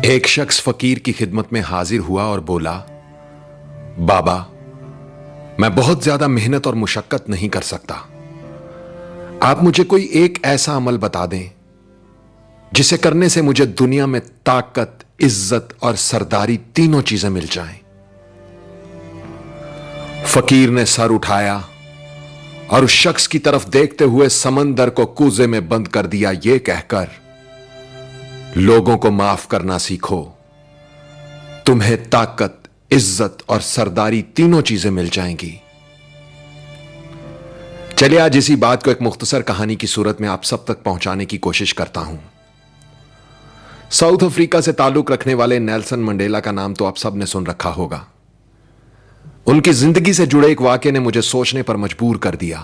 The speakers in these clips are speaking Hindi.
एक शख्स फकीर की खिदमत में हाजिर हुआ और बोला, बाबा, मैं बहुत ज्यादा मेहनत और मुशक्कत नहीं कर सकता। आप मुझे कोई एक ऐसा अमल बता दें जिसे करने से मुझे दुनिया में ताकत, इज्जत और सरदारी तीनों चीजें मिल जाएं। फकीर ने सर उठाया और उस शख्स की तरफ देखते हुए समंदर को कूजे में बंद कर दिया, यह कहकर, लोगों को माफ करना सीखो, तुम्हें ताकत, इज्जत और सरदारी तीनों चीजें मिल जाएंगी। चलिए आज इसी बात को एक मुख्तसर कहानी की सूरत में आप सब तक पहुंचाने की कोशिश करता हूं। साउथ अफ्रीका से ताल्लुक रखने वाले नेल्सन मंडेला का नाम तो आप सब ने सुन रखा होगा। उनकी जिंदगी से जुड़े एक वाकये ने मुझे सोचने पर मजबूर कर दिया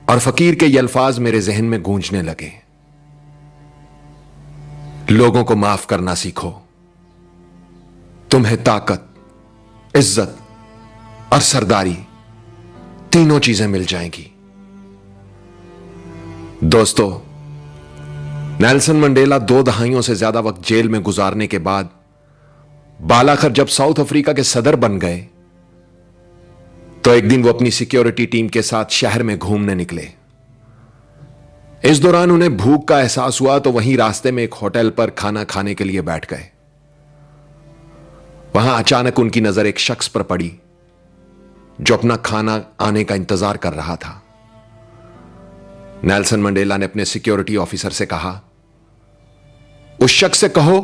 और फकीर के ये अल्फाज मेरे जहन में गूंजने लगे। लोगों को माफ करना सीखो, तुम्हें ताकत, इज्जत और सरदारी तीनों चीजें मिल जाएंगी। दोस्तों, नेल्सन मंडेला 2 दहाइयों से ज्यादा वक्त जेल में गुजारने के बाद बालाखर जब साउथ अफ्रीका के सदर बन गए तो एक दिन वो अपनी सिक्योरिटी टीम के साथ शहर में घूमने निकले। इस दौरान उन्हें भूख का एहसास हुआ तो वहीं रास्ते में एक होटल पर खाना खाने के लिए बैठ गए। वहां अचानक उनकी नजर एक शख्स पर पड़ी जो अपना खाना आने का इंतजार कर रहा था। नेल्सन मंडेला ने अपने सिक्योरिटी ऑफिसर से कहा, उस शख्स से कहो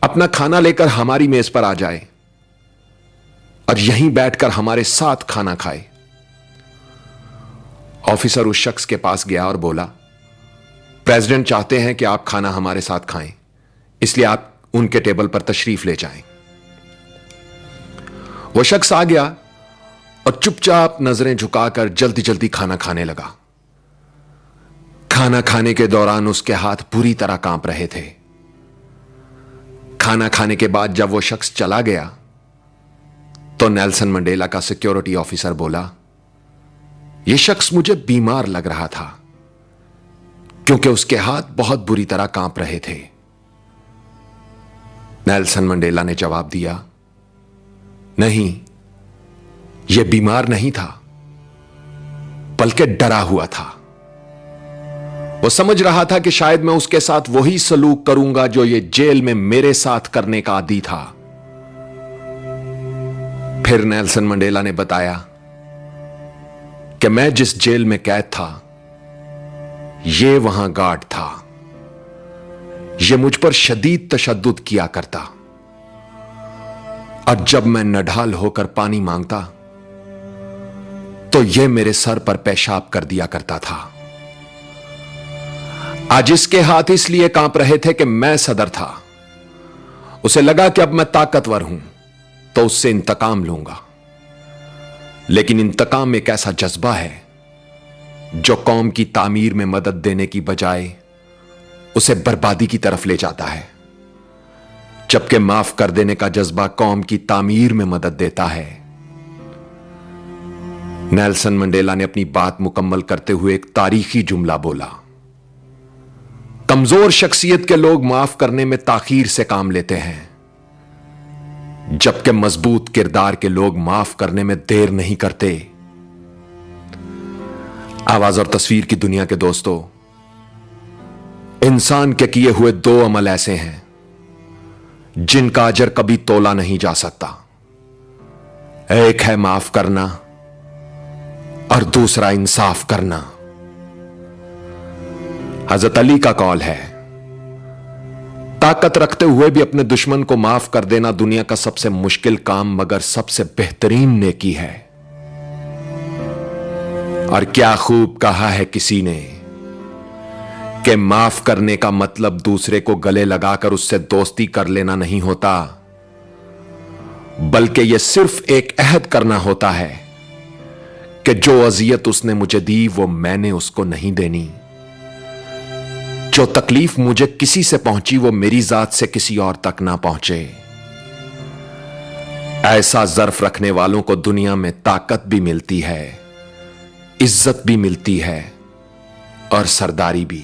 अपना खाना लेकर हमारी मेज पर आ जाए और यहीं बैठकर हमारे साथ खाना खाए। ऑफिसर उस शख्स के पास गया और बोला, प्रेसिडेंट चाहते हैं कि आप खाना हमारे साथ खाएं, इसलिए आप उनके टेबल पर तशरीफ ले जाएं। वो शख्स आ गया और चुपचाप नजरें झुकाकर जल्दी जल्दी खाना खाने लगा। खाना खाने के दौरान उसके हाथ पूरी तरह कांप रहे थे। खाना खाने के बाद जब वो शख्स चला गया तो नेल्सन मंडेला का सिक्योरिटी ऑफिसर बोला, यह शख्स मुझे बीमार लग रहा था क्योंकि उसके हाथ बहुत बुरी तरह कांप रहे थे। नेल्सन मंडेला ने जवाब दिया, नहीं, यह बीमार नहीं था बल्कि डरा हुआ था। वो समझ रहा था कि शायद मैं उसके साथ वही सलूक करूंगा जो ये जेल में मेरे साथ करने का आदी था। फिर नेल्सन मंडेला ने बताया कि मैं जिस जेल में कैद था ये वहां गार्ड था। ये मुझ पर शदीद तशद्दुद किया करता और जब मैं नढाल होकर पानी मांगता तो ये मेरे सर पर पेशाब कर दिया करता था। आज इसके हाथ इसलिए कांप रहे थे कि मैं सदर था। उसे लगा कि अब मैं ताकतवर हूं तो उससे इंतकाम लूंगा, लेकिन इंतकाम एक ऐसा जज्बा है जो कौम की तामीर में मदद देने की बजाय उसे बर्बादी की तरफ ले जाता है, जबकि माफ कर देने का जज्बा कौम की तामीर में मदद देता है। नेल्सन मंडेला ने अपनी बात मुकम्मल करते हुए एक तारीखी जुमला बोला, कमजोर शख्सियत के लोग माफ करने में ताखीर से काम लेते हैं, जबकि मजबूत किरदार के लोग माफ करने में देर नहीं करते। आवाज और तस्वीर की दुनिया के दोस्तों, इंसान के किए हुए 2 अमल ऐसे हैं जिनका अजर कभी तोला नहीं जा सकता। एक है माफ करना और दूसरा इंसाफ करना। हजरत अली का कौल है, ताकत रखते हुए भी अपने दुश्मन को माफ कर देना दुनिया का सबसे मुश्किल काम मगर सबसे बेहतरीन नेकी है। और क्या खूब कहा है किसी ने कि माफ करने का मतलब दूसरे को गले लगाकर उससे दोस्ती कर लेना नहीं होता, बल्कि यह सिर्फ एक अहद करना होता है कि जो अजियत उसने मुझे दी वो मैंने उसको नहीं देनी। जो तकलीफ मुझे किसी से पहुंची वो मेरी जात से किसी और तक ना पहुंचे। ऐसा ज़र्फ रखने वालों को दुनिया में ताकत भी मिलती है, इज्जत भी मिलती है और सरदारी भी।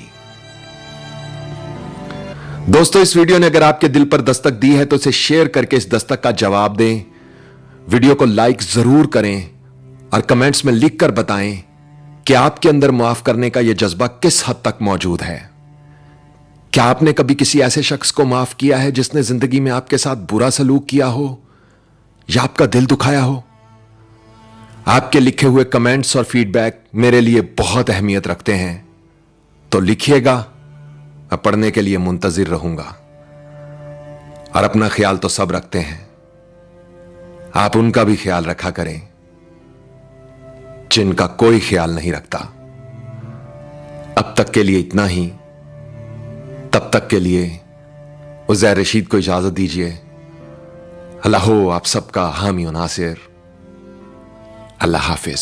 दोस्तों, इस वीडियो ने अगर आपके दिल पर दस्तक दी है तो इसे शेयर करके इस दस्तक का जवाब दें। वीडियो को लाइक जरूर करें और कमेंट्स में लिखकर बताएं कि आपके अंदर माफ करने का यह जज्बा किस हद तक मौजूद है। क्या आपने कभी किसी ऐसे शख्स को माफ किया है जिसने जिंदगी में आपके साथ बुरा सलूक किया हो या आपका दिल दुखाया हो? आपके लिखे हुए कमेंट्स और फीडबैक मेरे लिए बहुत अहमियत रखते हैं, तो लिखिएगा, मैं पढ़ने के लिए मुंतजिर रहूंगा। और अपना ख्याल तो सब रखते हैं, आप उनका भी ख्याल रखा करें जिनका कोई ख्याल नहीं रखता। अब तक के लिए इतना ही। तब तक के लिए उज़ैर रशीद को इजाजत दीजिए। अल्लाह हो आप सबका हामी और नासिर। अल्लाह हाफिज।